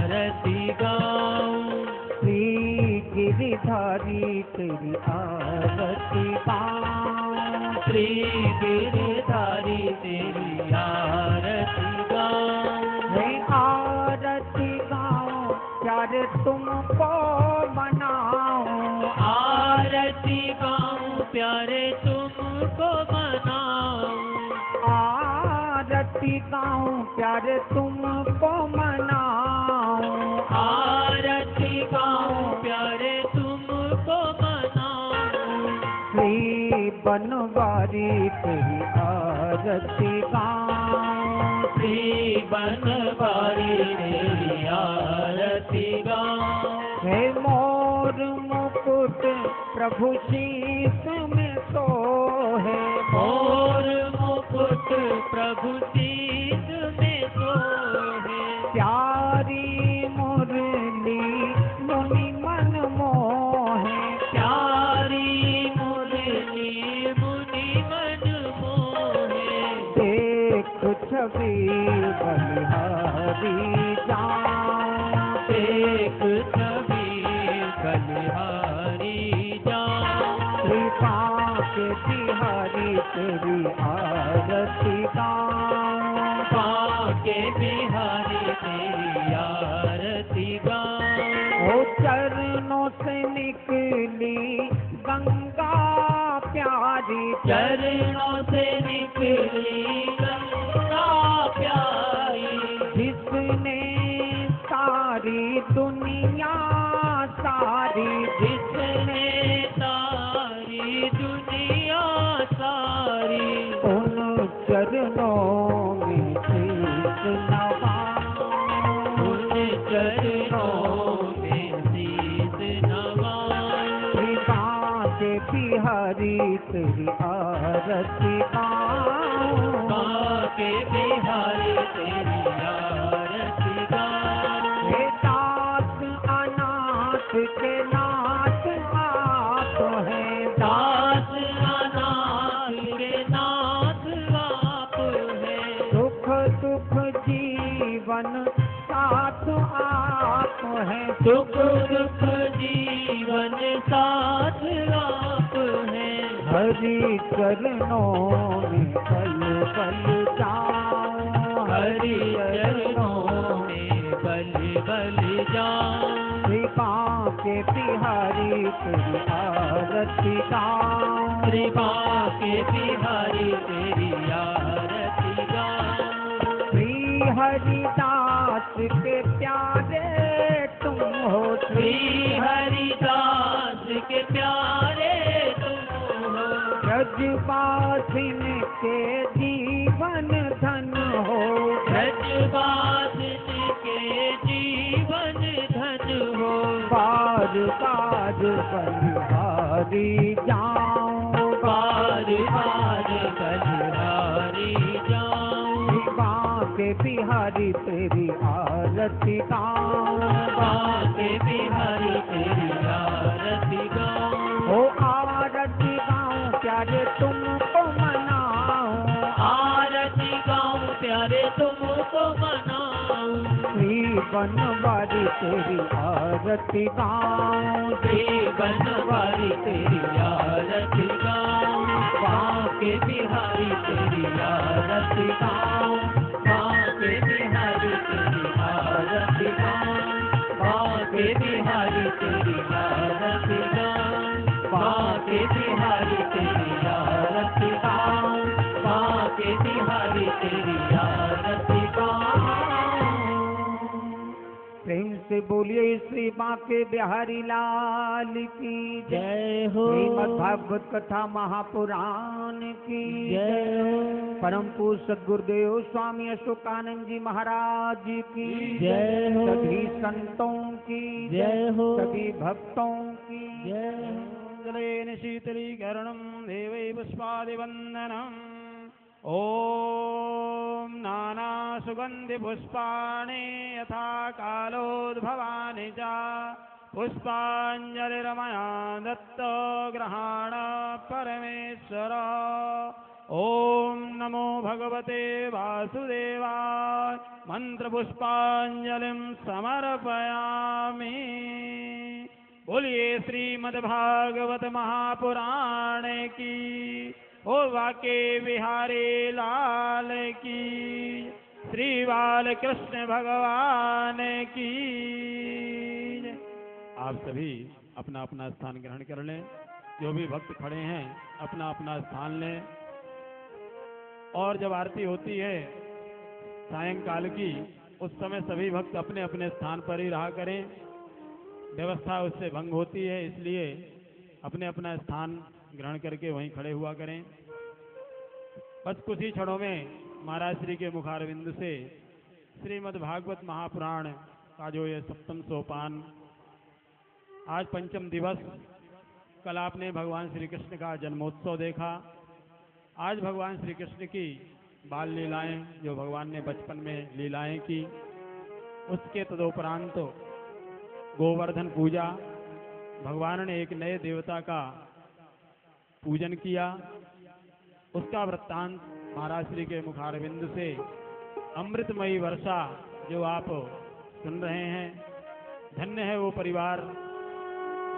आरती गाऊं, श्री गिरधारी तेरी आरती गाऊं, श्री गिरधारी तेरी आरती गाऊं, है आरती गाऊं प्यारे तुमको मनाऊं, आरती गाऊं प्यारे तुमको मनाऊं, आरती गाऊं प्यारे तुमको मनाऊं, आरती गाऊं प्यारे तुमको मनाऊं, श्री बनवारी तेरी आरती गाऊं, श्री बनवारी तेरी आरती गाऊं, हे मोर मुकुट प्रभु शीस में सोहे, मोर मुकुट प्रभु शीस में सोहे, प्यारी मुरली मुनि मन मोहे, प्यारी मुरली मुनि मन मोहे, देख छवि बलिहारी जाऊं, एक छवि बलिहारी जाऊं, कृपा के बिहारी तेरी आरती गाऊं, पाके बिहारी तेरी आरती गाऊं, ओ चरणों से निकली गंगा प्यारी, चरणों से निकली गंगा प्यारी, जिसने सारी दुनिया सारी, जिसने सारी दुनिया सारी, उन चरणों में शीश नवाऊं, उन चरणों में शीस नवाऊं, कृपा के बिहारी तेरी आरती गाऊं, पाके बिहारी तेरी आरती गाऊं, हे दास अनाथ के नाथ आप हैं, दास अनाथ के नाथ आप हैं, सुख दुख जीवन साथ आप हैं, सुख दुख जीवन साथ आप हैं, हरि चरणों में पल पल जाऊं, हरि चरणों में बल बल जाऊं, कृपा के बिहारी तेरी आरती गाऊं, कृपा के बिहारी तेरी आरती गाऊं, श्री हरिदास के प्यारे तुम हो, श्री हरिदास के प्यारे तुम हो, ब्रजवासिन के जीवन धन हो, ब्रजवासिन के जीवन धन हो, बार बार बलिहारी जाऊं, बार बार बलिहारी जाऊं, कृपा के बिहारी तेरी आरती गाऊं, पाके बिहारी तेरी आरती गाऊं, ओ आरती गाऊं प्यारे तुमको मनाऊं, आरती गाऊं प्यारे तुमको मनाऊं, श्री बनवारी तेरी आरती गाऊं, श्री बनवारी तेरी आरती गाऊं, पाके बिहारी तेरी आरती गाऊं, पाके बिहारी तेरी आरती गाऊं, पाके बिहारी तेरी आरती गाऊं, पाके बिहारी तेरी आरती गाऊं, पाके बिहारी तेरी आरती गाऊं। प्रेम से बोलिए श्री बांके बिहारी लाल की जय हो, श्रीमद् भागवत कथा महापुराण की जय हो, परम पूज्य सद्गुरुदेव स्वामी अशोकानंद जी महाराज की जय हो, सभी संतों की जय हो, सभी भक्तों की जय हो। जलेन शीतलीकरणं देवै पुष्पादिवन्दनम् ॐ नानासुगन्धिपुष्पाणि यथा कालोद्भवानि च पुष्पाञ्जलिरमया दत्तो गृहाण परमेश्वर ओम नमो भगवते वासुदेवाय मंत्र पुष्पांजलिं समर्पयामि। बोलिए श्रीमद्भागवत महापुराण की, ओ वाके बिहारी लाल की, श्री बाल कृष्ण भगवान की। आप सभी अपना अपना स्थान ग्रहण कर लें। जो भी भक्त खड़े हैं अपना अपना स्थान लें। और जब आरती होती है सायंकाल की, उस समय सभी भक्त अपने अपने स्थान पर ही रहा करें। व्यवस्था उससे भंग होती है, इसलिए अपने अपना स्थान ग्रहण करके वहीं खड़े हुआ करें। बस कुछ ही क्षणों में महाराज श्री के मुखारविंद से श्रीमद् भागवत महापुराण का जो ये सप्तम सोपान, आज पंचम दिवस। कल आपने भगवान श्री कृष्ण का जन्मोत्सव देखा। आज भगवान श्री कृष्ण की बाल लीलाएं, जो भगवान ने बचपन में लीलाएं की, उसके तदोपरांत गोवर्धन पूजा, भगवान ने एक नए देवता का पूजन किया। उसका वृत्तांत महाराज श्री के मुखारविंद से अमृतमयी वर्षा जो आप सुन रहे हैं। धन्य है वो परिवार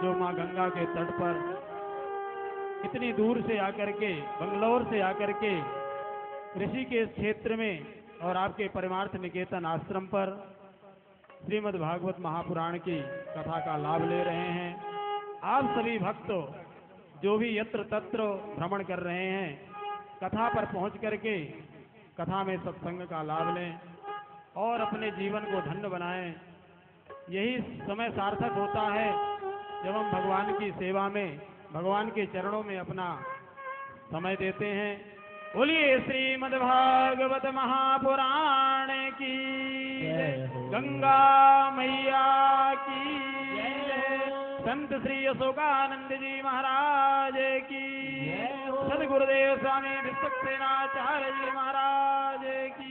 जो माँ गंगा के तट पर इतनी दूर से आकर के, बंगलौर से आकर के ऋषिकेश क्षेत्र में और आपके परमार्थ निकेतन आश्रम पर श्रीमद् भागवत महापुराण की कथा का लाभ ले रहे हैं। आप सभी भक्त जो भी यत्र तत्र भ्रमण कर रहे हैं, कथा पर पहुंच करके कथा में सत्संग का लाभ लें और अपने जीवन को धन्य बनाएं। यही समय सार्थक होता है जब हम भगवान की सेवा में, भगवान के चरणों में अपना समय देते हैं। बोलिए श्रीमद् भागवत महापुराण की जय, गंगा मैया की जय, संत श्री अशोकानंद जी महाराज की जय, सदगुरुदेव स्वामी विश्वक्सेनाचार्य जी महाराज की।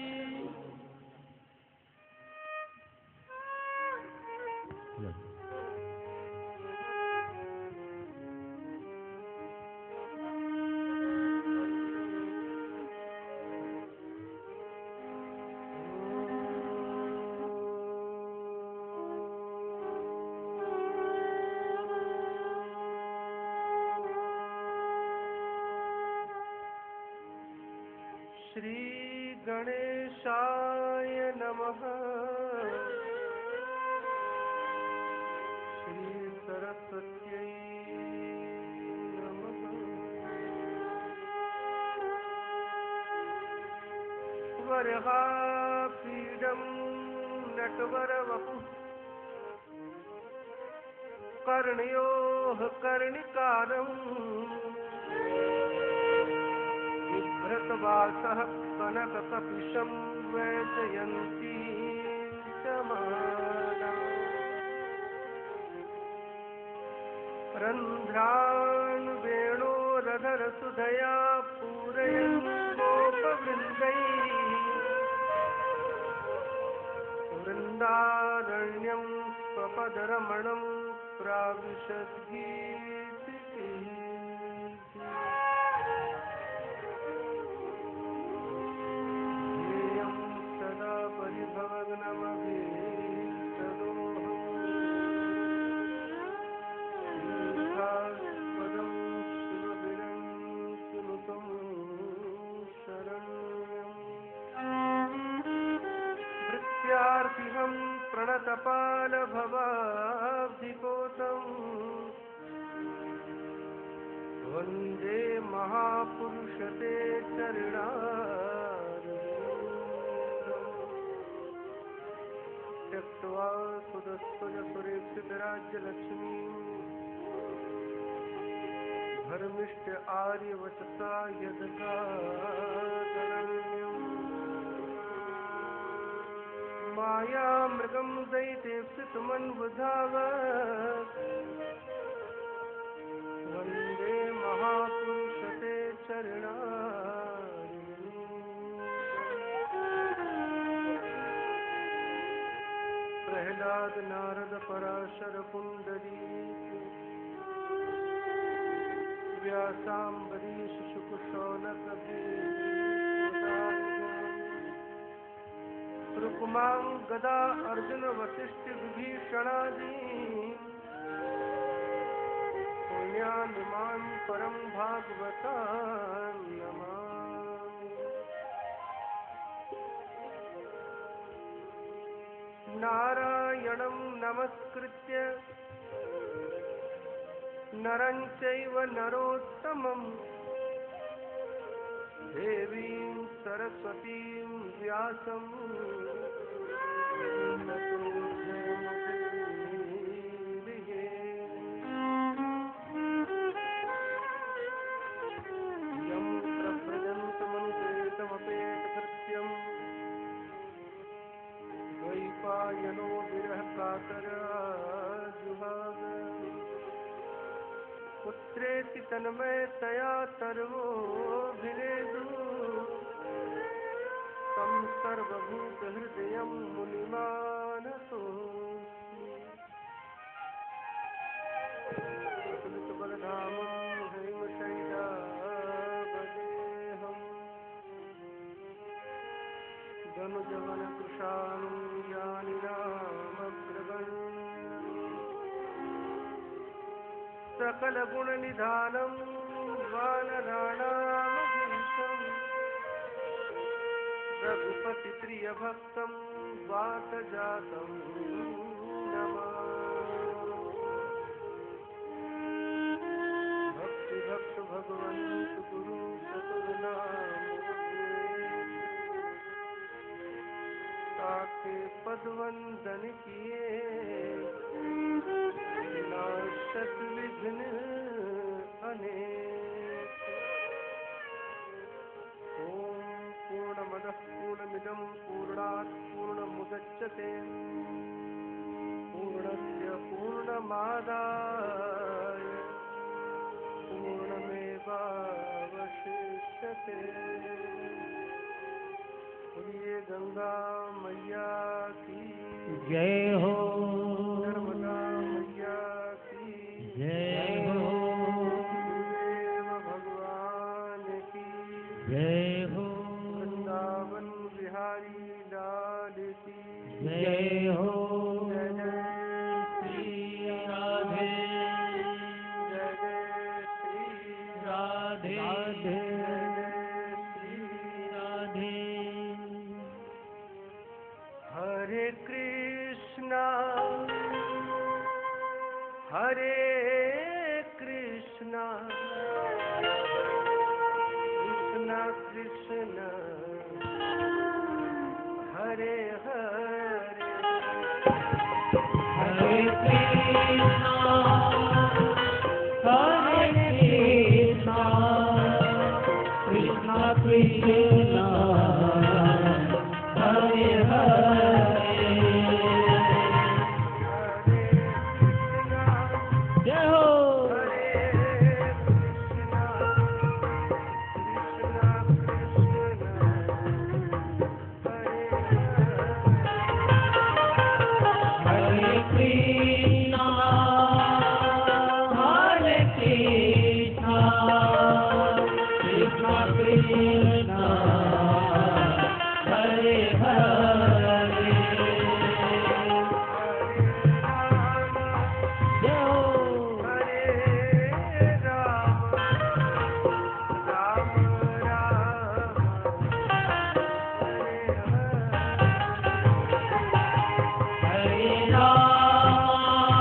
श्री गणेशाय नमः। श्री सरस्वत्यै नमः। वरहापीडं नटवरवपुः कर्णयोः कर्णिकारम् भृतवासः कनककपिशं वैजयन्ती समानम्। रन्ध्रान् वेणोरधरसुधया पूरयन् गोपवृन्दैः वृन्दारण्यं स्वपदरमणं प्राविशद्गीतिः। पदं शिवबिरं सुनुतं शरण्यम्। भृत्यार्थिहं प्रणतपालभवाब्धिपोतम् वन्दे महापुरुषते चरणारविन्दम्। त्यक्त्वा सुदस्वजसुरेक्षितराज्यलक्ष्मीं धर्मिष्ठ आर्यवचसा यदगादरण्यम्। मायामृगं दैतेप्सितमन्वधावत् वन्दे महापुरुषते चरणारविन्दम्। प्रह्लाद नारद पराशर पुंडरीक व्यासाम्बरीश शुकशौनक रुक्मां गदा अर्जुन वसिष्ठ विभीषणादि पुण्यानुमान परम भागवता नमामि। नारायणं नमस्कृत्य नरं चैव नरोत्तमं देवीं सरस्वतीं व्यासं ततो जयमुदीरये। यं प्रव्रजन्तमनुपेतमपेतकृत्यं द्वैपायनो विरहकातराजुहाव पुत्रेति तन्मयतया सर्वोऽभिनेदु तं सर्वभूतहृदयं मुनिमानतोऽस्मि। अतुलितबलधामं हेमशैलावदेहं धनुजवनकृशानं ज्ञानिनामग्रगण्यम् सकलगुणनिधानं वानराणामधीशं रघुपतिप्रियभक्तं वातजातं नमामि। भक्तिभक्त भगवन्त गुरु ताके पदवंदन किए नाशक विघ्न अनेक। ओम पूर्णमदः पूर्णमिदं पूर्णात् पूर्णमुदच्यते पूर्णस्य पूर्णमादाय पूर्णमेवावशिष्यते। बोलिए गंगा मैया की जय हो, नर्मदा मैया की जय हो, गुरुदेव भगवान की जय हो, वृंदावन बिहारी लाल की जय हो। जय जय श्री राधे जय जय श्री राधे जय जय श्री राधे। हरे कृष्णा हरे कृष्णा कृष्णा कृष्णा हरे हरे हरे कृष्णा कृष्णा कृष्णा हरे हरे। जय हो। हरे कृष्णा कृष्णा कृष्णा हरे हरे कृष्णा कृष्णा कृष्णा हरे हरे। जय हो। हरे राम राम राम हरे हरे राम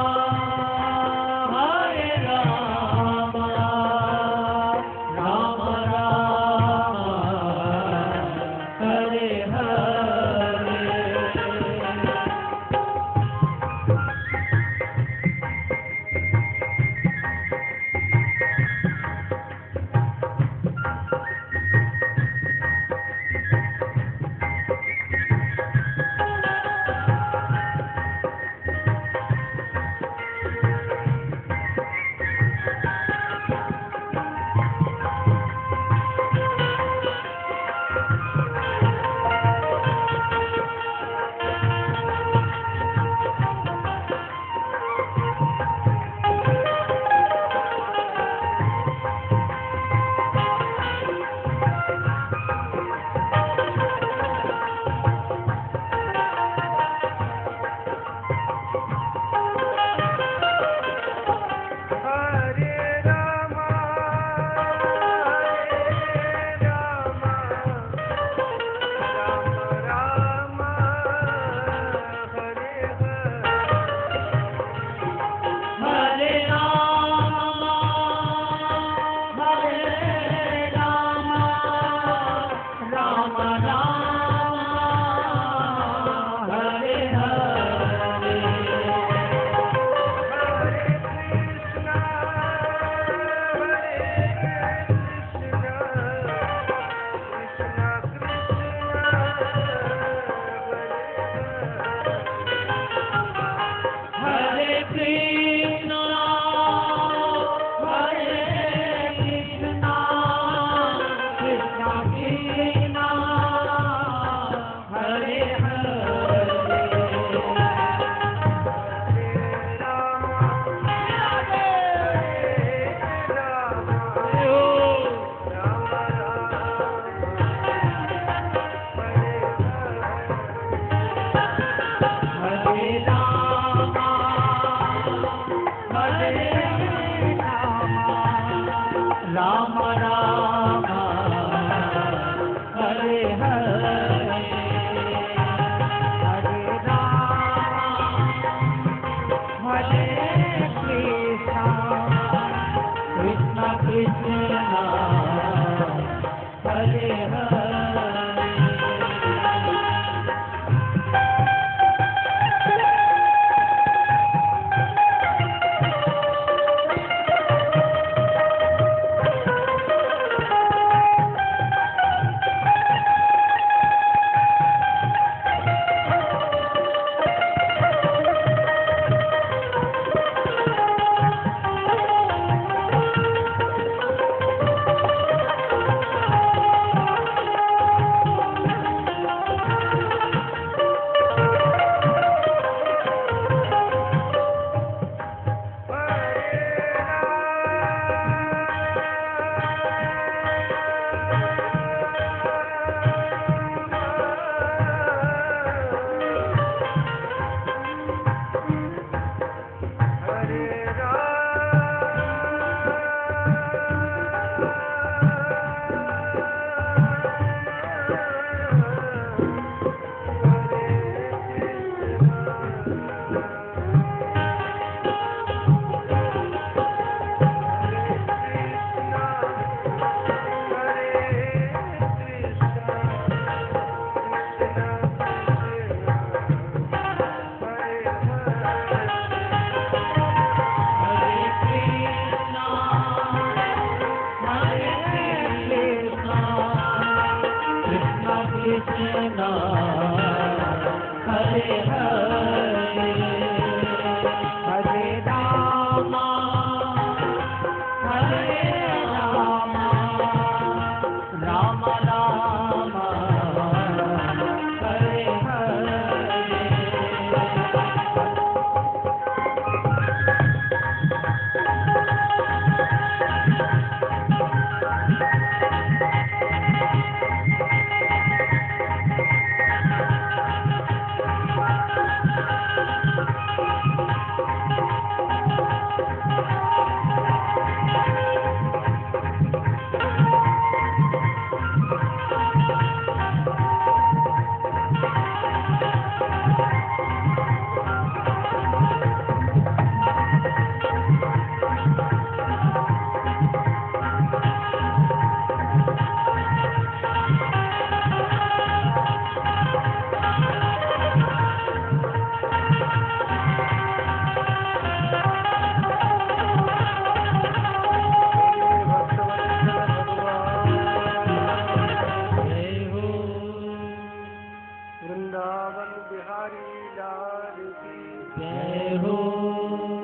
वृंदावन बिहारी लाल की जय हो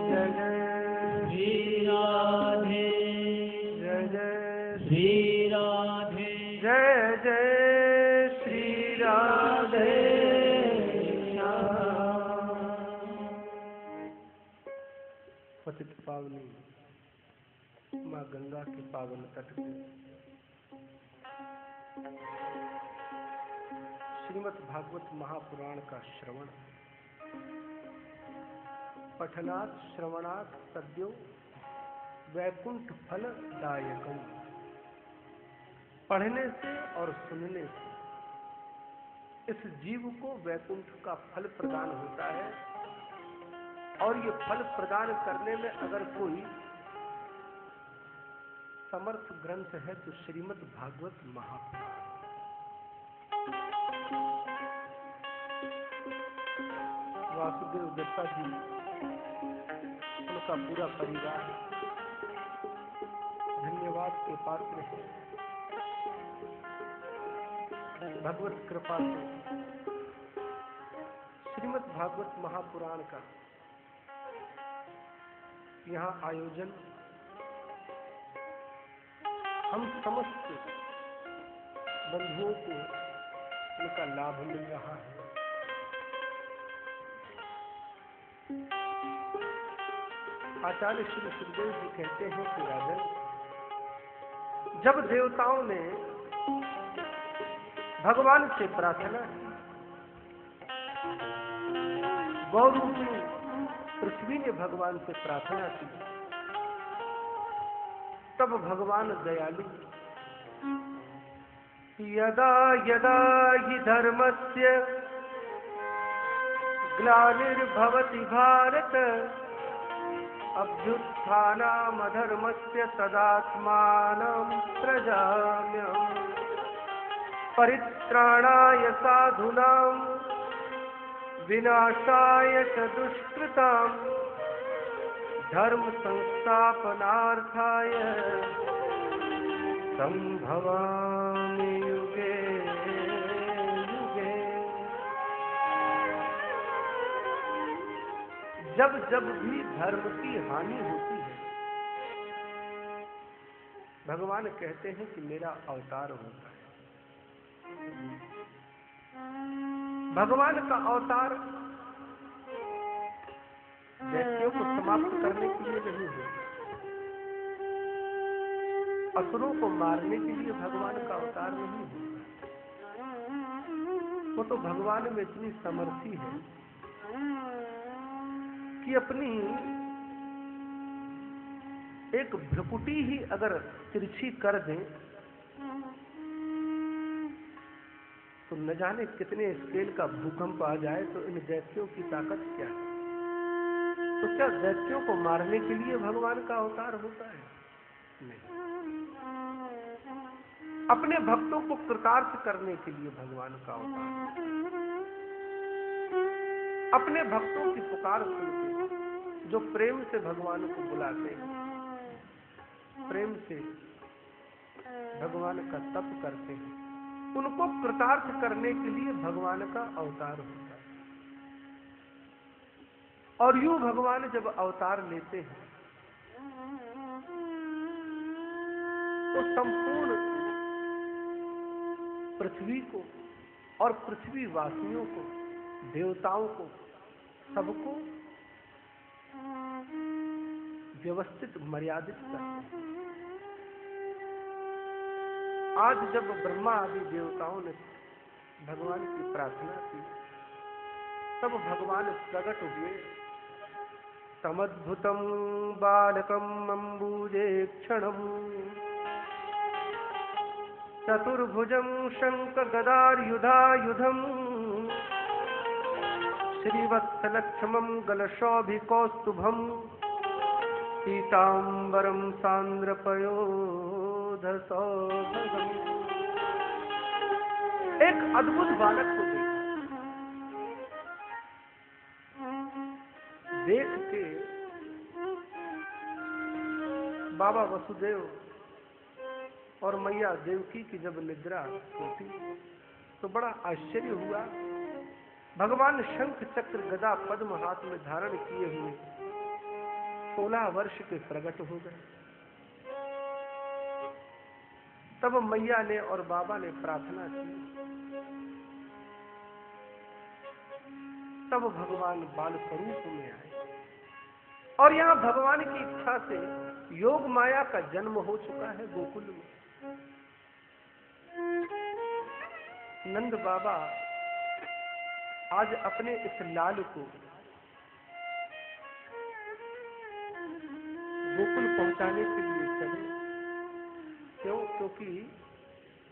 जय जय श्री राधे जय जय श्री राधे जय जय श्री राधे पतित पावनी माँ गंगा के पावन तट पे श्रीमद् भागवत महापुराण का श्रवण। पठनात् श्रवणात् सद्यो वैकुंठ फल दायकम। पढ़ने से और सुनने से इस जीव को वैकुंठ का फल प्रदान होता है, और ये फल प्रदान करने में अगर कोई समर्थ ग्रंथ है तो श्रीमद् भागवत महापुराण। वासुदेव दत्ता जी, उनका पूरा परिवार धन्यवाद के पात्र है। भगवत कृपा से श्रीमद् भागवत महापुराण का यहाँ आयोजन हम समस्त बंधुओं को उनका लाभ मिल रहा है। आचार्य श्री सुखदेव जी कहते हैं कि राजन, जब देवताओं ने भगवान से प्रार्थना की, गौरूपिणी पृथ्वी ने भगवान से प्रार्थना की, तब भगवान दयालु यदा यदा हि धर्मस्य ग्लानिर्भवति भारत अभ्युत्थानामधर्मस्य तदात्मानं सृजाम्यहम्। परित्राणाय साधूनां विनाशाय च दुष्कृतां धर्म संस्थापनार्थाय संभवामि युगे युगे। जब जब भी धर्म की हानि होती है, भगवान कहते हैं कि मेरा अवतार होता है। भगवान का अवतार दैत्यों को समाप्त करने के लिए नहीं है, असुरों को मारने के लिए भगवान का अवतार नहीं है। वो तो भगवान में इतनी समर्थी है कि अपनी एक भ्रुकुटी ही अगर तिरछी कर दें तो न जाने कितने स्केल का भूकंप आ जाए, तो इन दैत्यों की ताकत क्या है। तो क्या दैत्यों को मारने के लिए भगवान का अवतार होता है? नहीं, अपने भक्तों को कृतार्थ करने के लिए भगवान का अवतार, अपने भक्तों की पुकार सुनते, जो प्रेम से भगवान को बुलाते हैं, प्रेम से भगवान का तप करते हैं, उनको कृतार्थ करने के लिए भगवान का अवतार होता है। और यूं भगवान जब अवतार लेते हैं तो संपूर्ण पृथ्वी को और पृथ्वी वासियों को, देवताओं को, सबको व्यवस्थित मर्यादित करते हैं। आज जब ब्रह्मा आदि देवताओं ने भगवान की प्रार्थना की, तब भगवान प्रकट हुए। तमद्भुतम बालकम अम्बुजे क्षणम चतुर्भुजम शंख गदायुधायुधम श्रीवत्सलक्ष्मम गलशोभिकौस्तुभम पीतांबरम सांद्रपयोधसौभगम। एक अद्भुत बालक को देख के बाबा वसुदेव और मैया देवकी की जब निद्रा होती तो बड़ा आश्चर्य हुआ। भगवान शंख चक्र गदा पद्म हाथ में धारण किए हुए 16 वर्ष के प्रकट हो गए। तब मैया ने और बाबा ने प्रार्थना की, तब भगवान बाल स्वरूप में आए। और यहां भगवान की इच्छा से योग माया का जन्म हो चुका है गोकुल में। नंद बाबा आज अपने इस लाल को गोकुल पहुंचाने के लिए चले। क्यों? क्योंकि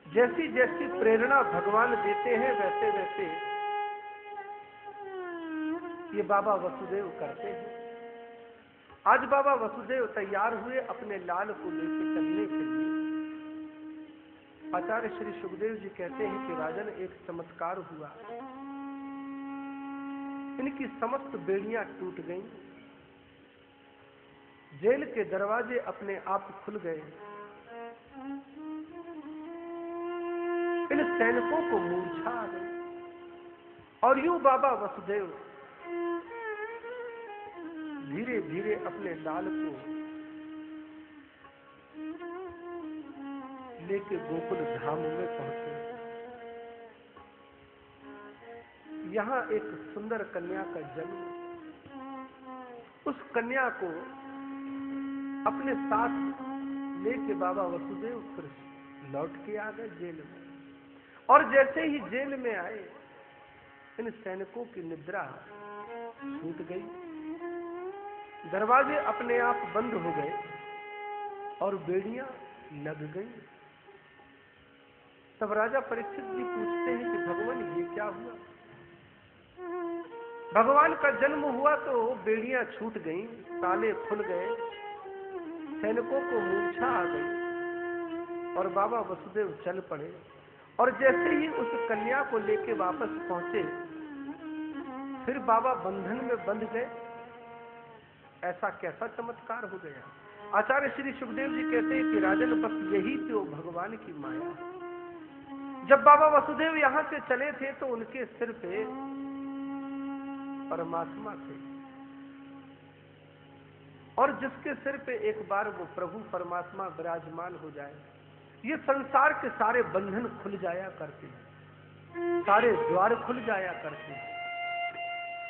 जैसी जैसी प्रेरणा भगवान देते हैं वैसे वैसे ये बाबा वसुदेव करते हैं। आज बाबा वसुदेव तैयार हुए अपने लाल को लेकर चलने के लिए। आचार्य श्री सुखदेव जी कहते हैं कि राजन एक चमत्कार हुआ। इनकी समस्त बेड़ियां टूट गईं, जेल के दरवाजे अपने आप खुल गए। इन सैनिकों को मूर्छा आ गई और यूं बाबा वसुदेव धीरे धीरे अपने लाल को लेके गोकुल धाम में पहुंचे। यहां एक सुंदर कन्या का जन्म। उस कन्या को अपने साथ लेके बाबा वसुदेव फिर लौट के आ गए जेल में। और जैसे ही जेल में आए, इन सैनिकों की निद्रा छूट गई, दरवाजे अपने आप बंद हो गए और बेड़ियां लग गई। तब राजा परीक्षित जी पूछते हैं कि भगवान ये क्या हुआ? भगवान का जन्म हुआ तो बेड़ियां छूट गईं, ताले खुल गए, सैनिकों को मूर्छा आ गई और बाबा वसुदेव चल पड़े। और जैसे ही उस कन्या को लेके वापस पहुंचे, फिर बाबा बंधन में बंध गए। ऐसा कैसा चमत्कार हो गया? आचार्य श्री सुखदेव जी कहते हैं कि राजन बस यही तो भगवान की माया। जब बाबा वसुदेव यहां से चले थे तो उनके सिर पे परमात्मा थे, और जिसके सिर पे एक बार वो प्रभु परमात्मा विराजमान हो जाए, ये संसार के सारे बंधन खुल जाया करते हैं, सारे द्वार खुल जाया करते हैं।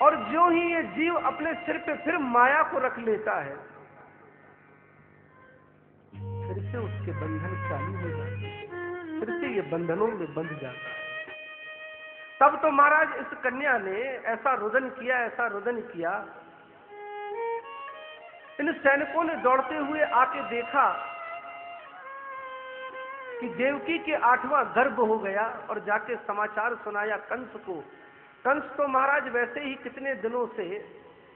और जो ही ये जीव अपने सिर पे फिर माया को रख लेता है, फिर से उसके बंधन चालू हो जाते हैं, फिर से ये बंधनों में बंध जाता है। तब तो महाराज इस कन्या ने ऐसा रुदन किया, ऐसा रुदन किया। इन सैनिकों ने दौड़ते हुए आके देखा कि देवकी के 8वां गर्भ हो गया, और जाके समाचार सुनाया कंस को। कंस तो महाराज वैसे ही कितने दिनों से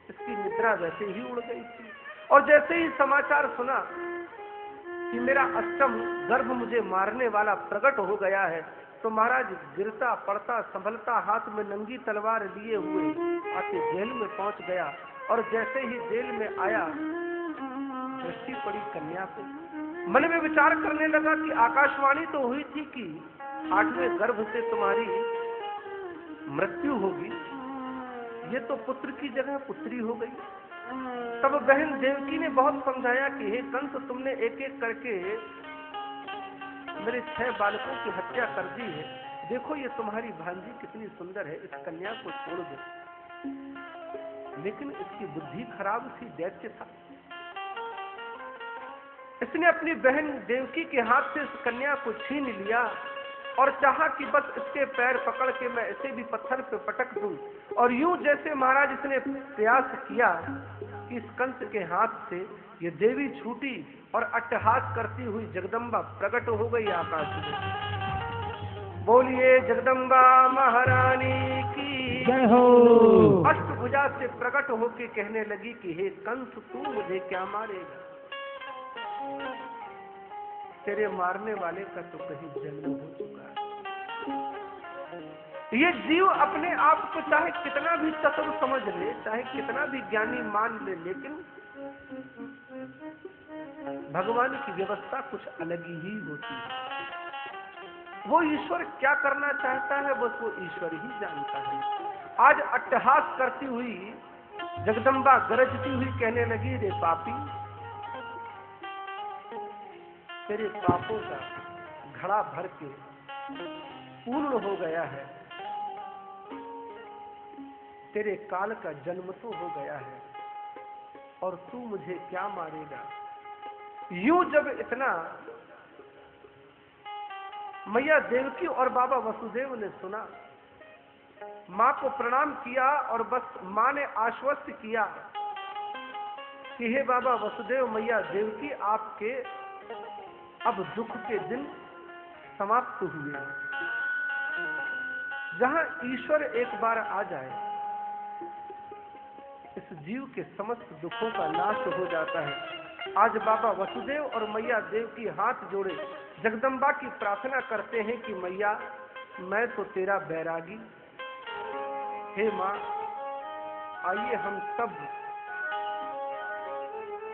इसकी निद्रा वैसे ही उड़ गई थी। और जैसे ही समाचार सुना कि मेरा अष्टम गर्भ मुझे मारने वाला प्रकट हो गया है, तो महाराज गिरता पड़ता संभलता हाथ में नंगी तलवार लिए हुए आके जेल में पहुंच गया। और जैसे ही जेल में आया, दृष्टि पड़ी कन्या पे, मन में विचार करने लगा कि आकाशवाणी तो हुई थी कि 8वें गर्भ से तुम्हारी मृत्यु होगी, ये तो पुत्र की जगह पुत्री हो गई। तब बहन देवकी ने बहुत समझाया कि हे कंस, तुमने एक एक करके मेरे 6 बालकों की हत्या कर दी है। देखो ये तुम्हारी भांजी कितनी सुंदर है, इस कन्या को छोड़ दो। लेकिन इसकी बुद्धि खराब थी, दैत्य था। इसने अपनी बहन देवकी के हाथ से इस कन्या को छीन लिया और चाहा कि बस इसके पैर पकड़ के मैं इसे भी पत्थर पे पटक दूं। और यूं जैसे महाराज इसने प्रयास किया कि इस कंस के हाथ से ये देवी छूटी और अट्टहास करती हुई जगदम्बा प्रकट हो गई आकाश में। बोलिए जगदम्बा महारानी की जय हो। अष्टभुजा से प्रकट होके कहने लगी कि हे कंस, तू मुझे क्या मारेगा? तेरे मारने वाले का तो कहीं जन्म हो चुका है। ये जीव अपने आप को चाहे कितना भी चतुर समझ ले, चाहे कितना भी ज्ञानी मान ले, लेकिन भगवान की व्यवस्था कुछ अलग ही होती है। वो ईश्वर क्या करना चाहता है, बस वो ईश्वर ही जानता है। आज अट्टहास करती हुई जगदम्बा गरजती हुई कहने लगी, रे पापी, तेरे पापों का घड़ा भर के पूर्ण हो गया है, तेरे काल का जन्म तो हो गया है, और तू मुझे क्या मारेगा? यूं जब इतना मैया देवकी और बाबा वसुदेव ने सुना, मां को प्रणाम किया और बस मां ने आश्वस्त किया कि हे बाबा वसुदेव, मैया देवकी, आपके अब दुख के दिन समाप्त हुए। जहां ईश्वर एक बार आ जाए, इस जीव के समस्त दुखों का नाश हो जाता है। आज बाबा वसुदेव और मैया देवकी हाथ जोड़े जगदम्बा की प्रार्थना करते हैं कि मैया, मैं तो तेरा बैरागी, हे मां, आइए हम सब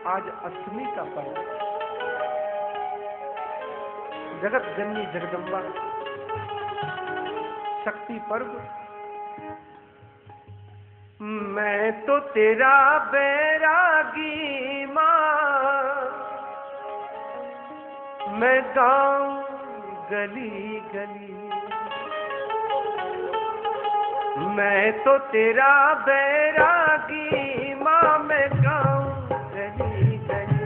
आज अष्टमी का पर्व, जगत जननी जगदम्बा शक्ति पर्व, मैं तो तेरा बैरागी मां, मैं गाऊं गली गली, मैं तो तेरा बैरागी मां, मैं गाऊं गली गली,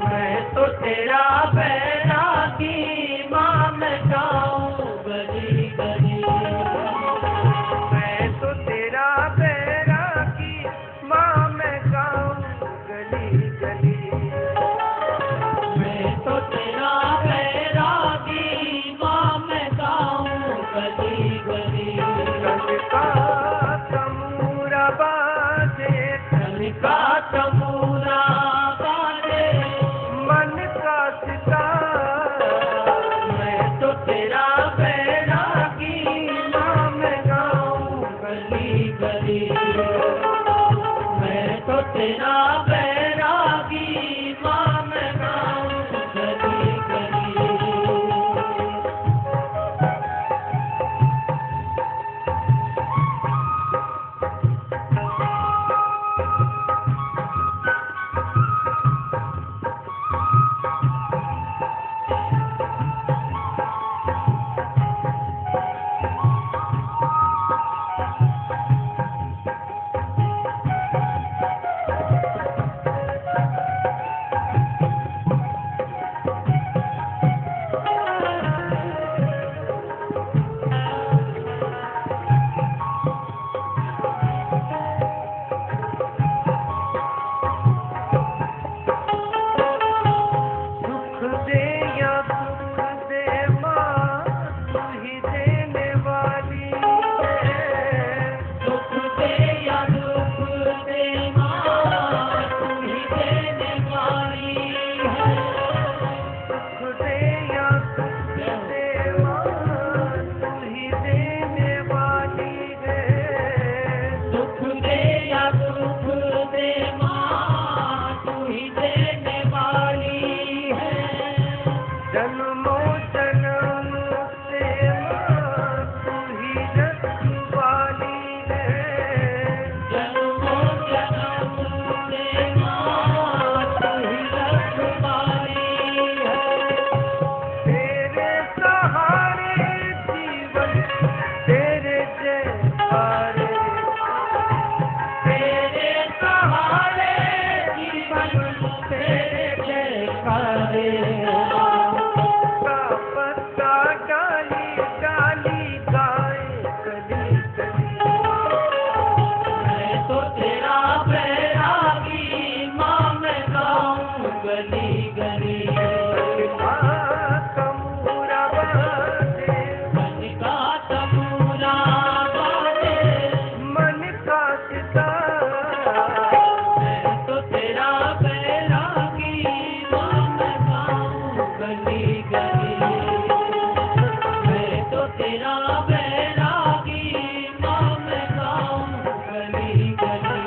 मैं तो तेरा बैरागी मां, मैं गाऊं गली गली, मैं तो तेरा बैरागी मां, मैं गाऊं गली गली, मैं तो तेरा बैरागी मां, मैं गाऊं गली गली। कनका तमूरा बाजे, कनका तमूरा बाजे, मन का सितार, मैं तो तेरा बैरागी मां, मैं गाऊं गली गली, मैं तो तेरा बैरागी मां, मैं गाऊं गली गली। सहारे जीवन तेरे जयकारे पत्ता डाली डाली गाए गली गली मैं तो तेरा बैरागी माँ मैं गाऊं गली गली कमूरा बाजे मन का तबूरा बाजे मन का सितार मैं तो तेरा बैरागी माँ मैं गाऊं गली गली मैं तो तेरा बैरागी माँ मैं गाऊं गली गली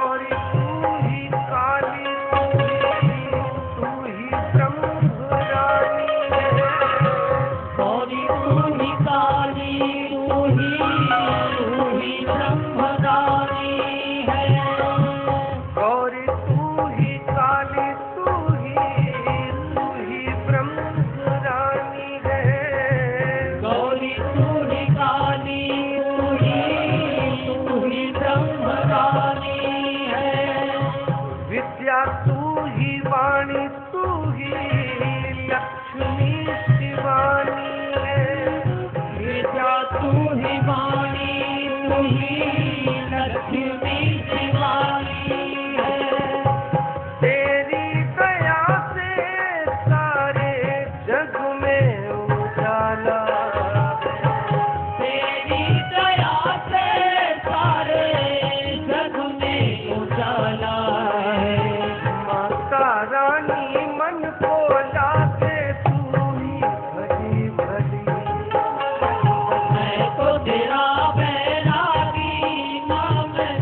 और तू ही काली तू ही ब्रह्म रानी है गौरी तू ही काली तू ही ब्रह्मदानी है और तू ही काली तू ही ब्रह्म रानी है गौरी तू ही काली तू ही ब्रह्मदानी है विद्या तू ही वाणी तू ही लक्ष्मी शिवानी है विद्या तू ही वाणी तू ही लक्ष्मी शिवानी है तेरी दया से सारे जग में उजाला तेरी दया से सारे जग में उजाला है माता रानी मन को लाके तू ही भली भली मैं तो तेरा बैरागी माँ मैं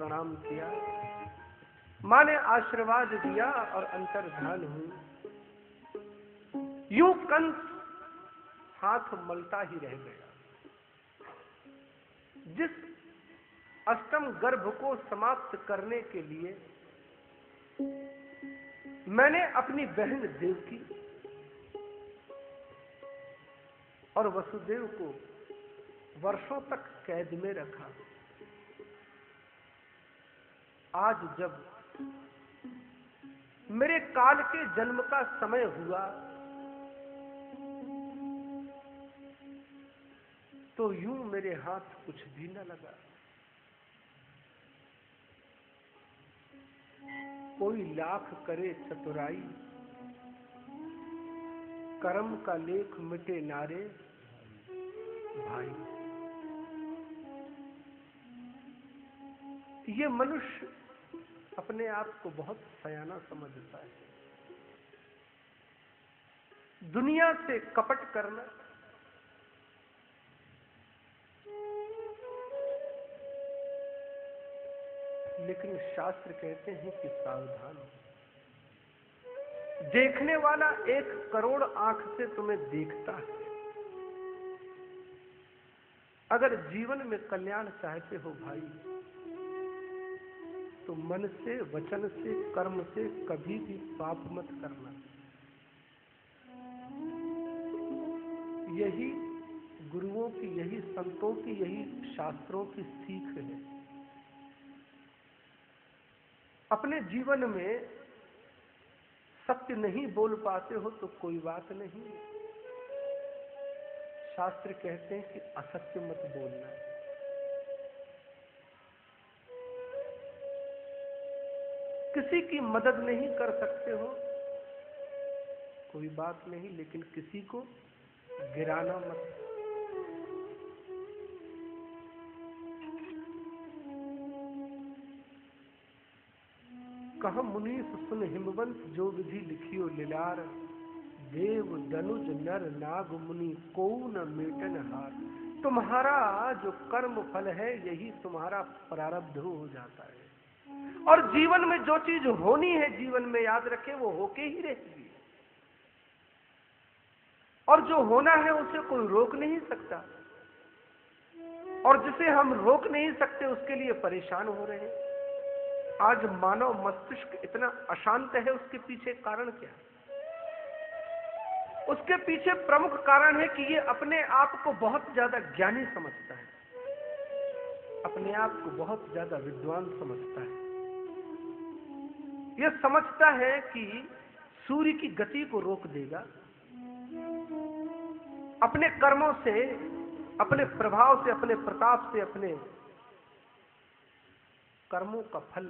प्रणाम किया। माँ ने आशीर्वाद दिया और अंतर्ध्यान हुई। यूं कंस हाथ मलता ही रह गया। जिस अष्टम गर्भ को समाप्त करने के लिए मैंने अपनी बहन देवकी और वसुदेव को वर्षों तक कैद में रखा, आज जब मेरे काल के जन्म का समय हुआ तो यूं मेरे हाथ कुछ भी न लगा। कोई लाख करे चतुराई, कर्म का लेख मिटे नारे भाई। ये मनुष्य अपने आप को बहुत सयाना समझता है। दुनिया से कपट करना, लेकिन शास्त्र कहते हैं कि सावधान हो। देखने वाला 1 करोड़ आंख से तुम्हें देखता है। अगर जीवन में कल्याण चाहते हो भाई, तो मन से, वचन से, कर्म से कभी भी पाप मत करना। यही गुरुओं की, यही संतों की, यही शास्त्रों की सीख है। अपने जीवन में सत्य नहीं बोल पाते हो तो कोई बात नहीं। शास्त्र कहते हैं कि असत्य मत बोलना। किसी की मदद नहीं कर सकते हो, कोई बात नहीं, लेकिन किसी को गिराना मत। कह मुनीस सुन हिमवंत जो विधि लिखियो लिलार, देव दनुज नर नाग मुनि को न मेटन हार। तुम्हारा जो कर्म फल है यही तुम्हारा प्रारब्ध हो जाता है। और जीवन में जो चीज होनी है, जीवन में याद रखें, वो होके ही रहेगी। और जो होना है उसे कोई रोक नहीं सकता, और जिसे हम रोक नहीं सकते उसके लिए परेशान हो रहे हैं। आज मानव मस्तिष्क इतना अशांत है, उसके पीछे कारण क्या है? उसके पीछे प्रमुख कारण है कि ये अपने आप को बहुत ज्यादा ज्ञानी समझता है, अपने आप को बहुत ज्यादा विद्वान समझता है। यह समझता है कि सूर्य की गति को रोक देगा, अपने कर्मों से, अपने प्रभाव से, अपने प्रताप से अपने कर्मों का फल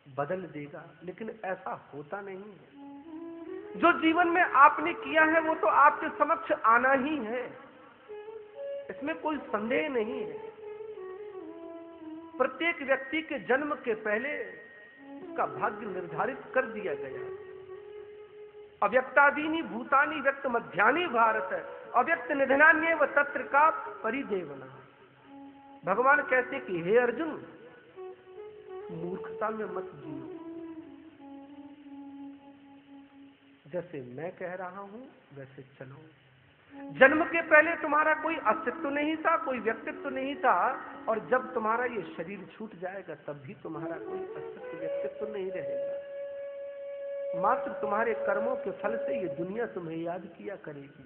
बदल देगा। लेकिन ऐसा होता नहीं है। जो जीवन में आपने किया है वो तो आपके समक्ष आना ही है, इसमें कोई संदेह नहीं है। प्रत्येक व्यक्ति के जन्म के पहले उसका भाग्य निर्धारित कर दिया गया। अव्यक्तादीनि भूतानि व्यक्त मध्यानि भारत, अव्यक्त निधनान्य व तत्र का परिदेवना। भगवान कहते कि हे अर्जुन, मूर्खता में मत जियो। जैसे मैं कह रहा हूं वैसे चलो। जन्म के पहले तुम्हारा कोई अस्तित्व नहीं था, कोई व्यक्तित्व नहीं था, और जब तुम्हारा ये शरीर छूट जाएगा तब भी तुम्हारा कोई अस्तित्व, व्यक्तित्व नहीं रहेगा। मात्र तुम्हारे कर्मों के फल से ये दुनिया तुम्हें याद किया करेगी।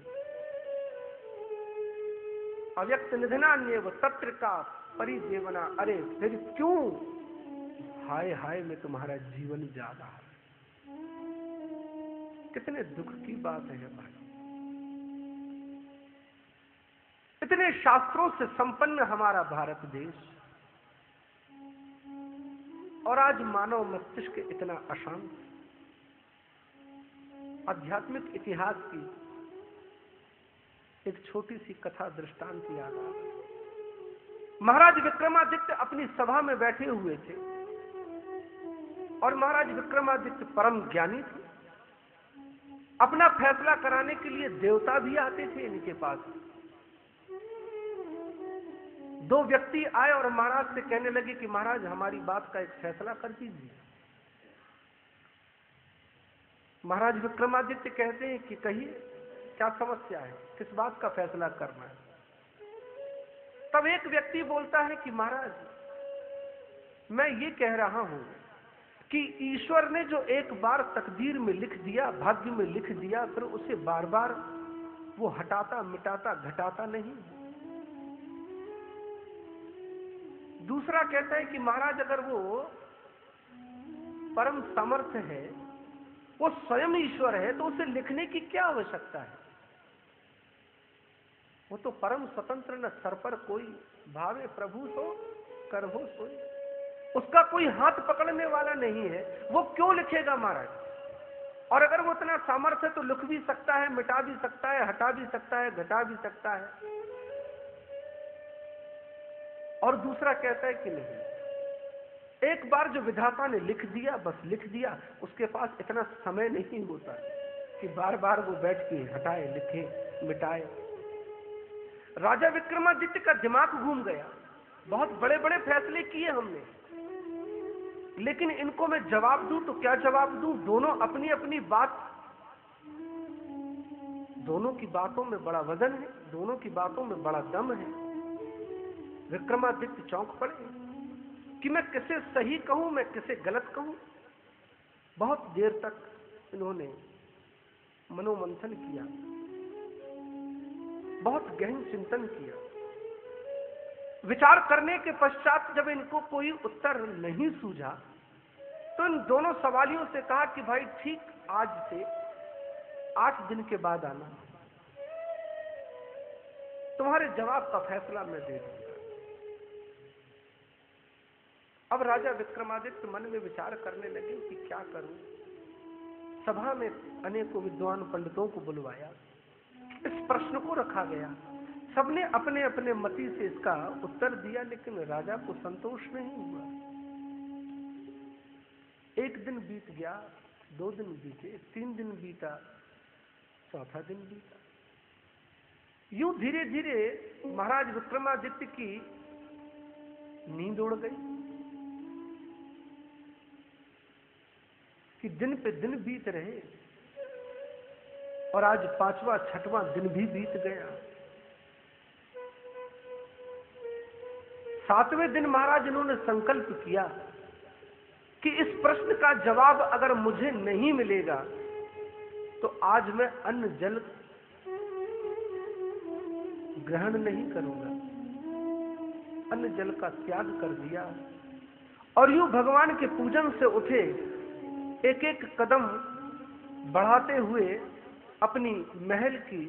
अव्यक्त निधनान्य व तत्र का परिदेवना। अरे फिर क्यों हाय हाय में तुम्हारा जीवन जा रहा है? कितने दुख की बात है भाई। इतने शास्त्रों से संपन्न हमारा भारत देश, और आज मानव मस्तिष्क इतना अशांत। आध्यात्मिक इतिहास की एक छोटी सी कथा दृष्टांत याद आ गई। महाराज विक्रमादित्य अपनी सभा में बैठे हुए थे, और महाराज विक्रमादित्य परम ज्ञानी थे। अपना फैसला कराने के लिए देवता भी आते थे इनके पास। दो व्यक्ति आए और महाराज से कहने लगे कि महाराज हमारी बात का एक फैसला कर दीजिए। महाराज विक्रमादित्य कहते हैं कि कहिए क्या समस्या है, किस बात का फैसला करना है। तब एक व्यक्ति बोलता है कि महाराज मैं ये कह रहा हूं कि ईश्वर ने जो एक बार तकदीर में लिख दिया, भाग्य में लिख दिया, फिर उसे बार बार वो हटाता मिटाता घटाता नहीं। दूसरा कहता है कि महाराज अगर वो परम समर्थ है, वो स्वयं ईश्वर है, तो उसे लिखने की क्या आवश्यकता है? वो तो परम स्वतंत्र, न सर पर कोई भावे प्रभु सो कर हो सोई, उसका कोई हाथ पकड़ने वाला नहीं है, वो क्यों लिखेगा महाराज? और अगर वो इतना सामर्थ्य है तो लिख भी सकता है, मिटा भी सकता है, हटा भी सकता है, घटा भी सकता है। और दूसरा कहता है कि नहीं, एक बार जो विधाता ने लिख दिया बस लिख दिया, उसके पास इतना समय नहीं होता कि बार बार वो बैठ के हटाए, लिखे, मिटाए। राजा विक्रमादित्य का दिमाग घूम गया, बहुत बड़े बड़े फैसले किए हमने, लेकिन इनको मैं जवाब दूं तो क्या जवाब दूं? दोनों अपनी अपनी बात, दोनों की बातों में बड़ा वजन है, दोनों की बातों में बड़ा दम है। विक्रमादित्य चौंक पड़े कि मैं किसे सही कहूं, मैं किसे गलत कहूं। बहुत देर तक इन्होंने मनोमंथन किया, बहुत गहन चिंतन किया। विचार करने के पश्चात जब इनको कोई उत्तर नहीं सूझा तो इन दोनों सवालियों से कहा कि भाई ठीक आज से 8 दिन के बाद आना, तुम्हारे जवाब का फैसला मैं दे दूंगा। अब राजा विक्रमादित्य मन में विचार करने लगे कि क्या करूं। सभा में अनेकों विद्वान पंडितों को बुलवाया, इस प्रश्न को रखा गया, सबने अपने अपने मति से इसका उत्तर दिया, लेकिन राजा को संतोष नहीं हुआ। 1 दिन बीत गया, 2 दिन बीते, 3 दिन बीता, 4था दिन बीता। यूं धीरे धीरे महाराज विक्रमादित्य की नींद उड़ गई कि दिन पे दिन बीत रहे, और आज 5वां 6वां दिन भी बीत गया। 7वें दिन महाराज इन्होंने संकल्प किया कि इस प्रश्न का जवाब अगर मुझे नहीं मिलेगा तो आज मैं अन्न जल ग्रहण नहीं करूंगा। अन्न जल का त्याग कर दिया और यूं भगवान के पूजन से उठे, एक एक कदम बढ़ाते हुए अपनी महल की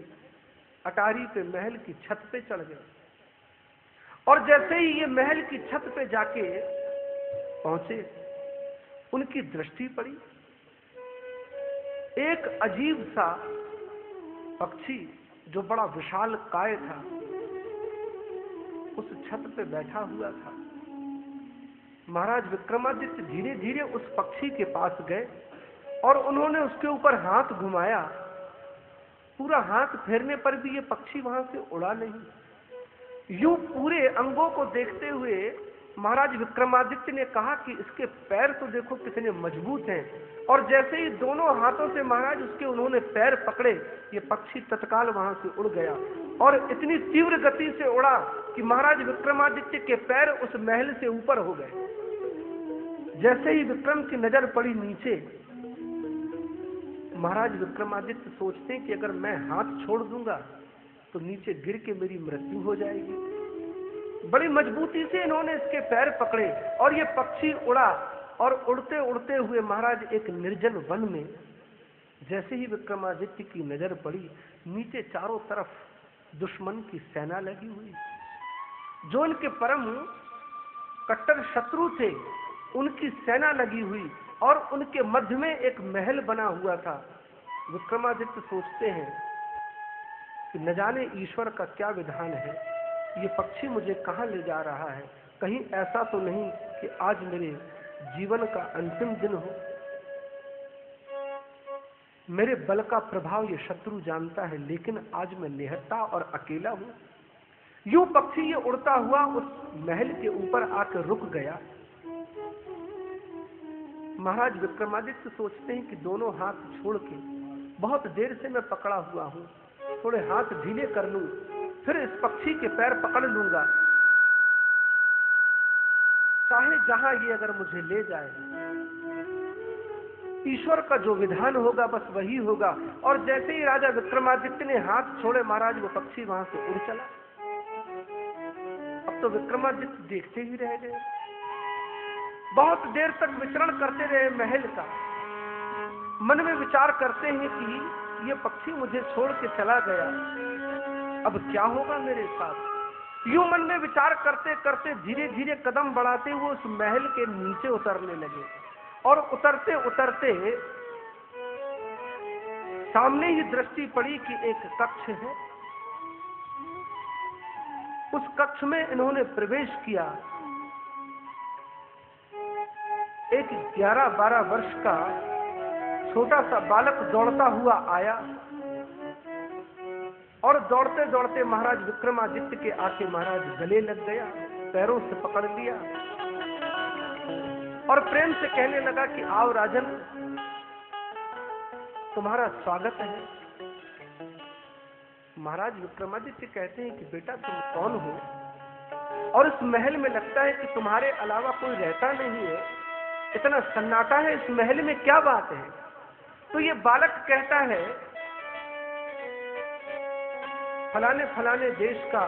अटारी पे, महल की छत पे चढ़ गए। और जैसे ही ये महल की छत पे जाके पहुंचे, उनकी दृष्टि पड़ी, एक अजीब सा पक्षी जो बड़ा विशाल काय था उस छत पे बैठा हुआ था। महाराज विक्रमादित्य धीरे धीरे उस पक्षी के पास गए और उन्होंने उसके ऊपर हाथ घुमाया। पूरा हाथ फेरने पर भी ये पक्षी वहां से उड़ा नहीं। यूं पूरे अंगों को देखते हुए महाराज विक्रमादित्य ने कहा कि इसके पैर तो देखो कितने मजबूत हैं। और जैसे ही दोनों हाथों से महाराज उसके उन्होंने पैर पकड़े, ये पक्षी तत्काल वहां से उड़ गया और इतनी तीव्र गति से उड़ा कि महाराज विक्रमादित्य के पैर उस महल से ऊपर हो गए। जैसे ही विक्रम की नजर पड़ी नीचे, महाराज विक्रमादित्य सोचते हैं कि अगर मैं हाथ छोड़ दूंगा तो नीचे गिर के मेरी मृत्यु हो जाएगी। बड़ी मजबूती से इन्होंने इसके पैर पकड़े और ये पक्षी उड़ा और उड़ते उड़ते हुए महाराज एक निर्जन वन में, जैसे ही विक्रमादित्य की नजर पड़ी, नीचे चारों तरफ दुश्मन की सेना लगी हुई, जो इनके परम कट्टर शत्रु थे उनकी सेना लगी हुई और उनके मध्य में एक महल बना हुआ था। विक्रमादित्य सोचते हैं कि न जाने ईश्वर का क्या विधान है, ये पक्षी मुझे कहां ले जा रहा है। कहीं ऐसा तो नहीं कि आज मेरे जीवन का अंतिम दिन हो। मेरे बल का प्रभाव ये शत्रु जानता है, लेकिन आज मैं निहत्था और अकेला हूं। यूं पक्षी ये उड़ता हुआ उस महल के ऊपर आकर रुक गया। महाराज विक्रमादित्य सोचते हैं कि दोनों हाथ छोड़ के, बहुत देर से मैं पकड़ा हुआ हूं, थोड़े हाथ ढीले कर लूं, फिर इस पक्षी के पैर पकड़ लूंगा, चाहे जहां ये अगर मुझे ले जाए, ईश्वर का जो विधान होगा बस वही होगा। और जैसे ही राजा विक्रमादित्य ने हाथ छोड़े, महाराज वो पक्षी वहां से उड़ चला। अब तो विक्रमादित्य देखते ही रह गए। बहुत देर तक विचरण करते रहे महल का, मन में विचार करते हैं कि ये पक्षी मुझे छोड़ के चला गया, अब क्या होगा मेरे साथ। यूं मन में विचार करते करते धीरे धीरे कदम बढ़ाते हुए उस महल के नीचे उतरने लगे। और उतरते उतरते सामने ही दृष्टि पड़ी कि एक कक्ष है। उस कक्ष में इन्होंने प्रवेश किया। एक 11-12 वर्ष का छोटा सा बालक दौड़ता हुआ आया और दौड़ते दौड़ते महाराज विक्रमादित्य के आके महाराज गले लग गया, पैरों से पकड़ लिया और प्रेम से कहने लगा कि आओ राजन, तुम्हारा स्वागत है। महाराज विक्रमादित्य कहते हैं कि बेटा तुम कौन हो, और इस महल में लगता है कि तुम्हारे अलावा कोई रहता नहीं है, इतना सन्नाटा है इस महल में, क्या बात है। तो ये बालक कहता है फलाने फलाने देश का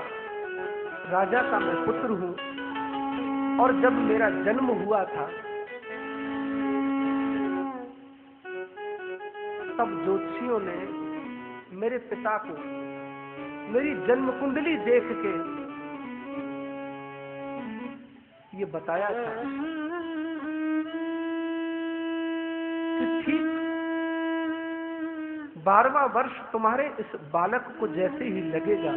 राजा का मैं पुत्र हूं, और जब मेरा जन्म हुआ था तब ज्योतिषियों ने मेरे पिता को मेरी जन्म कुंडली देख के ये बताया था कि ठीक 12वां वर्ष तुम्हारे इस बालक को जैसे ही लगेगा,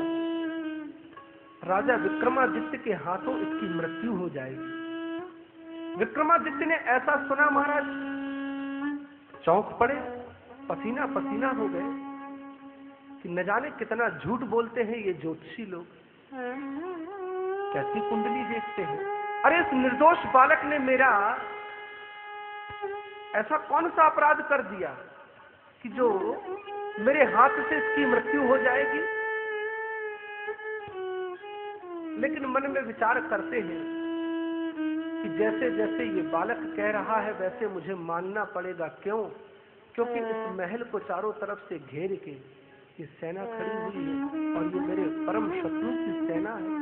राजा विक्रमादित्य के हाथों इसकी मृत्यु हो जाएगी। विक्रमादित्य ने ऐसा सुना, महाराज चौंक पड़े, पसीना पसीना हो गए कि न जाने कितना झूठ बोलते हैं ये ज्योतिषी लोग, कैसी कुंडली देखते हैं। अरे इस निर्दोष बालक ने मेरा ऐसा कौन सा अपराध कर दिया कि जो मेरे हाथ से इसकी मृत्यु हो जाएगी। लेकिन मन में विचार करते हैं कि जैसे जैसे ये बालक कह रहा है वैसे मुझे मानना पड़ेगा। क्यों? क्योंकि इस महल को चारों तरफ से घेर के ये सेना खड़ी हुई है और ये मेरे परम शत्रु की सेना है।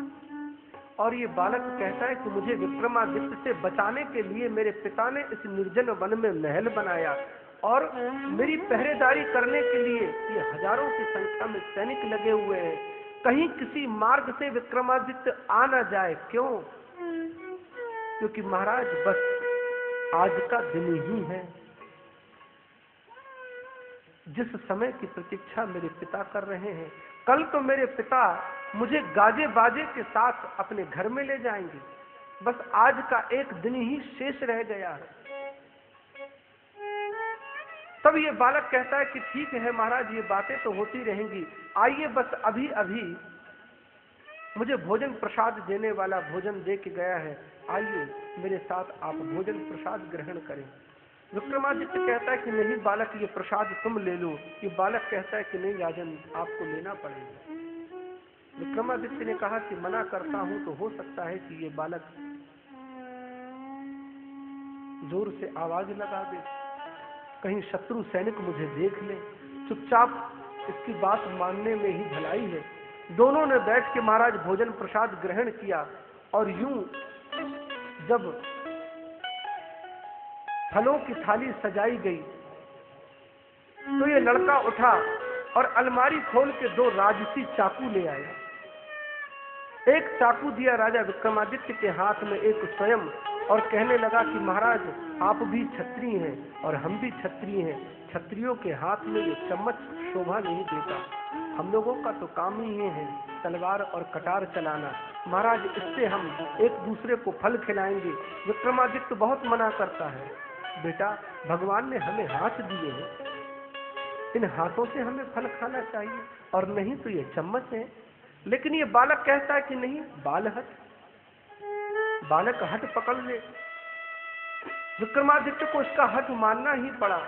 और ये बालक कहता है कि मुझे विक्रमादित्य से बचाने के लिए मेरे पिता ने इस निर्जन वन में महल बनाया, और मेरी पहरेदारी करने के लिए ये हजारों की संख्या में सैनिक लगे हुए हैं, कहीं किसी मार्ग से विक्रमादित्य आ ना जाए। क्यों? क्योंकि महाराज बस आज का दिन ही है, जिस समय की प्रतीक्षा मेरे पिता कर रहे हैं। कल तो मेरे पिता मुझे गाजे बाजे के साथ अपने घर में ले जाएंगे, बस आज का एक दिन ही शेष रह गया है। तब ये बालक कहता है कि ठीक है महाराज, ये बातें तो होती रहेंगी, आइए बस अभी अभी मुझे भोजन प्रसाद देने वाला भोजन दे के गया है, आइए मेरे साथ आप भोजन प्रसाद ग्रहण करें। विक्रमादित्य कहता है कि नहीं बालक, ये प्रसाद तुम ले लो। ये बालक कहता है कि नहीं राजन, आपको लेना पड़ेगा। विक्रमादित्य ने कहा कि मना करता हूं तो हो सकता है कि ये बालक जोर से आवाज लगा दे, कहीं शत्रु सैनिक मुझे देख ले। चुपचाप इसकी बात मानने में ही भलाई है। दोनों ने बैठ के महाराज भोजन प्रसाद ग्रहण किया, और यूं जब फलों की थाली सजाई गई तो ये लड़का उठा और अलमारी खोल के 2 राजसी चाकू ले आया। एक चाकू दिया राजा विक्रमादित्य के हाथ में, एक स्वयं, और कहने लगा कि महाराज आप भी क्षत्रिय हैं और हम भी क्षत्रिय हैं, क्षत्रियों के हाथ में ये चम्मच शोभा नहीं देता, हम लोगों का तो काम ही ये है तलवार और कटार चलाना। महाराज इससे हम एक दूसरे को फल खिलाएंगे। विक्रमादित्य बहुत मना करता है, बेटा भगवान ने हमें हाथ दिए हैं, इन हाथों से हमें फल खाना चाहिए, और नहीं तो ये चम्मच है। लेकिन ये बालक कहता है कि नहीं, बालक हठ पकड़ ले। विक्रमादित्य को इसका हठ मानना ही पड़ा।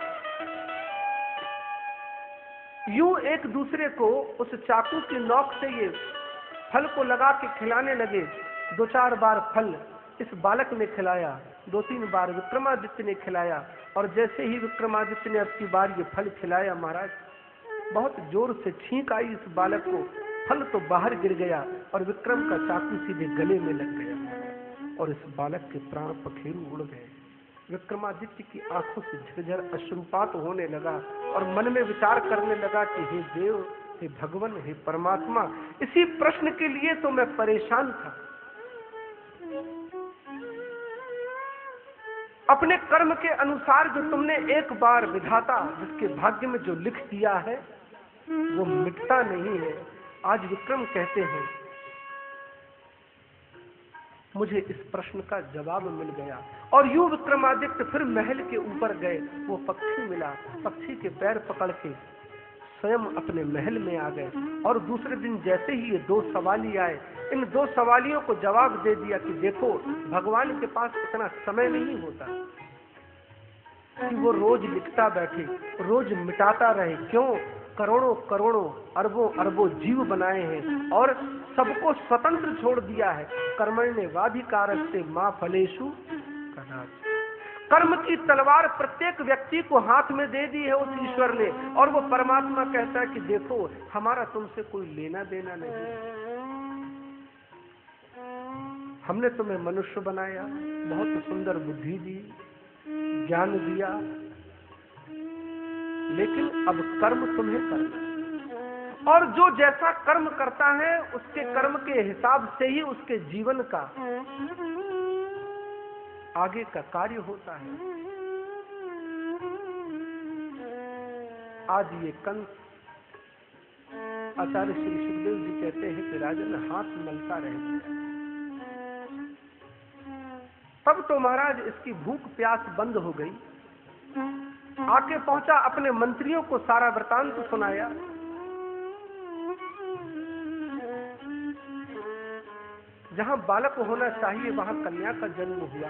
यूं एक दूसरे को उस चाकू की नोक से ये फल को लगा के खिलाने लगे। 2-4 बार फल इस बालक ने खिलाया, 2-3 बार विक्रमादित्य ने खिलाया, और जैसे ही विक्रमादित्य ने अब की बार ये फल खिलाया महाराज, बहुत जोर से छींक आई इस बालक को। फल तो बाहर गिर गया और विक्रम का चाकू सीधे गले में लग गया और इस बालक के प्राण पखेरु उड़ गए। विक्रमादित्य की आंखों से झरझर अश्रुपात होने लगा और मन में विचार करने लगा कि हे देव, हे भगवान, हे परमात्मा, इसी प्रश्न के लिए तो मैं परेशान था। अपने कर्म के अनुसार जो तुमने एक बार विधाता जिसके भाग्य में जो लिख दिया है वो मिटता नहीं है। आज विक्रम कहते हैं मुझे इस प्रश्न का जवाब मिल गया। और यूं विक्रमादित्य फिर महल के ऊपर गए। वो पक्षी मिला, पक्षी के पैर पकड़ के स्वयं अपने महल में आ गए। और दूसरे दिन जैसे ही ये 2 सवाली आए, इन 2 सवालियों को जवाब दे दिया कि देखो, भगवान के पास इतना समय नहीं होता कि वो रोज लिखता बैठे, रोज मिटाता रहे। क्यों? करोड़ों करोड़ों अरबों अरबों जीव बनाए हैं और सबको स्वतंत्र छोड़ दिया है। कर्मण्येवाधिकारस्ते मा फलेषु कदाचित्। कर्म की तलवार प्रत्येक व्यक्ति को हाथ में दे दी है उस ईश्वर ने, और वो परमात्मा कहता है कि देखो, हमारा तुमसे कोई लेना देना नहीं। हमने तुम्हें मनुष्य बनाया, बहुत सुंदर बुद्धि दी, ज्ञान दिया, लेकिन अब कर्म तुम्हें करना। और जो जैसा कर्म करता है उसके कर्म के हिसाब से ही उसके जीवन का आगे का कार्य होता है। आज ये कंस, आचार्य श्री सुखदेव जी कहते हैं कि राजन हाथ मलता रह गया। तब तो महाराज इसकी भूख प्यास बंद हो गई। आके पहुंचा, अपने मंत्रियों को सारा वृतांत सुनाया। जहां बालक होना चाहिए वहां कन्या का जन्म हुआ,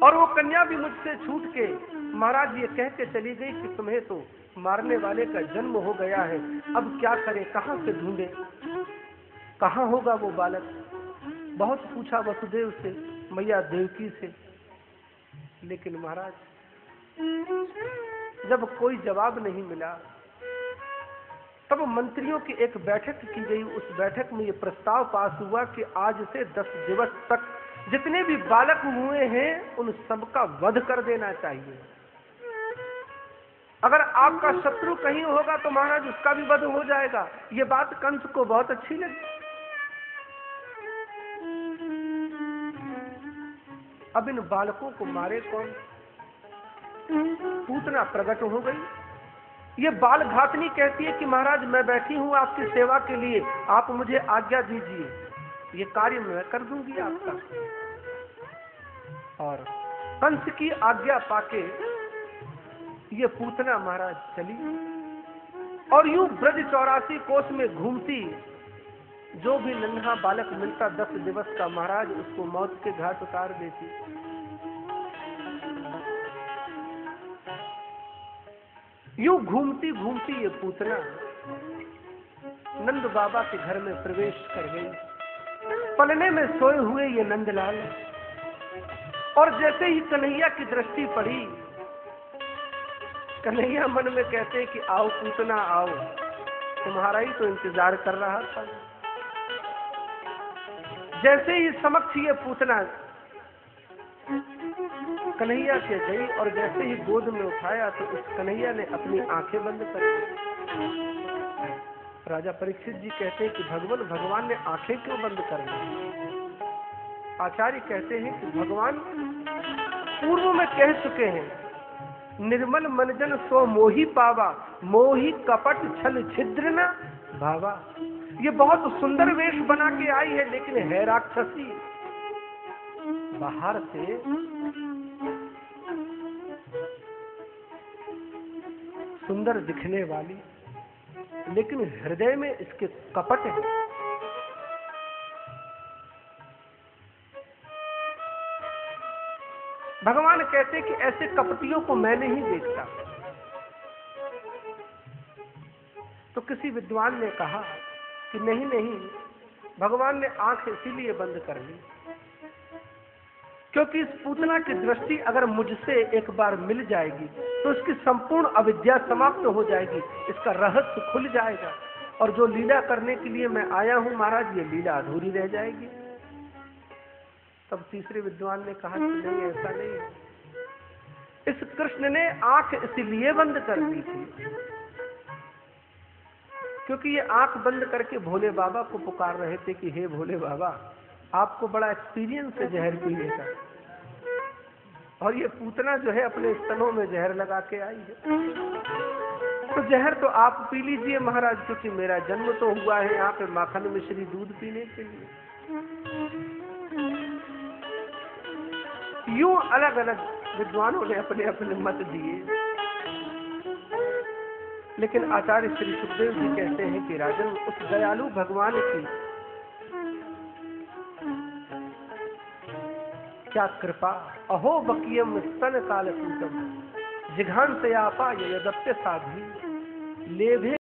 और वो कन्या भी मुझसे छूट के महाराज ये कह के चली गई कि तुम्हें तो मारने वाले का जन्म हो गया है, अब क्या करें, कहां से ढूंढे, कहां होगा वो बालक। बहुत पूछा वसुदेव से, मैया देवकी से, लेकिन महाराज जब कोई जवाब नहीं मिला, तब मंत्रियों की एक बैठक की गई। उस बैठक में ये प्रस्ताव पास हुआ कि आज से 10 दिवस तक जितने भी बालक हुए हैं उन सबका वध कर देना चाहिए। अगर आपका शत्रु कहीं होगा तो महाराज उसका भी वध हो जाएगा। ये बात कंस को बहुत अच्छी लगी। अब इन बालकों को मारे कौन? पूतना प्रकट हो गई। ये बाल घातनी कहती है कि महाराज मैं बैठी हूं आपकी सेवा के लिए, आप मुझे आज्ञा दीजिए, ये कार्य मैं कर दूंगी आपका। और कंस की आज्ञा पाके ये पूतना महाराज चली और यूं ब्रज 84 कोस में घूमती। जो भी नन्हा बालक मिलता 10 दिवस का महाराज उसको मौत के घाट उतार देती। यूं घूमती घूमती ये पूतना नंद बाबा के घर में प्रवेश कर गई। पलने में सोए हुए ये नंदलाल, और जैसे ही कन्हैया की दृष्टि पड़ी, कन्हैया मन में कहते कि आओ पूतना आओ, तुम्हारा ही तो इंतजार कर रहा था। जैसे ही समक्ष ये पूतना कन्हैया के गई और जैसे ही गोद में उठाया तो उस कन्हैया ने अपनी आंखें बंद कर दी। राजा परीक्षित जी कहते हैं कि भगवान ने आंखें क्यों बंद कर दी? आचार्य कहते हैं कि भगवान पूर्व में कह चुके हैं, निर्मल मनजन सो मोही पावा, मोही कपट छल छिद्र न भावा। ये बहुत सुंदर वेश बना के आई है लेकिन है राक्षसी। बाहर से सुंदर दिखने वाली लेकिन हृदय में इसके कपट है। भगवान कहते कि ऐसे कपटियों को मैं नहीं देखता। तो किसी विद्वान ने कहा कि नहीं नहीं, भगवान ने आंख इसीलिए बंद कर ली क्योंकि इस पूतना की दृष्टि अगर मुझसे एक बार मिल जाएगी तो इसकी संपूर्ण अविद्या समाप्त हो जाएगी, इसका रहस्य खुल जाएगा और जो लीला करने के लिए मैं आया हूं महाराज, ये लीला अधूरी रह जाएगी। तब तीसरे विद्वान ने कहा कि नहीं, ऐसा नहीं है। इस कृष्ण ने आंख इसलिए बंद कर दी थी क्योंकि ये आंख बंद करके भोले बाबा को पुकार रहे थे कि हे भोले बाबा, आपको बड़ा एक्सपीरियंस है जहर पीने का, और ये पूतना जो है अपने स्तनों में जहर लगा के आई है। तो जहर तो आप पी लीजिए महाराज, क्योंकि मेरा जन्म तो हुआ है यहाँ पे माखन मिश्री दूध पीने के लिए। यूं अलग अलग विद्वानों ने अपने अपने मत दिए, लेकिन आचार्य श्री सुखदेव जी कहते हैं कि राजन, उस दयालु भगवान की क्या कृपा, अहो बकियम स्तन काल सूतम जिघान से आपा यदप्य साधी लेभे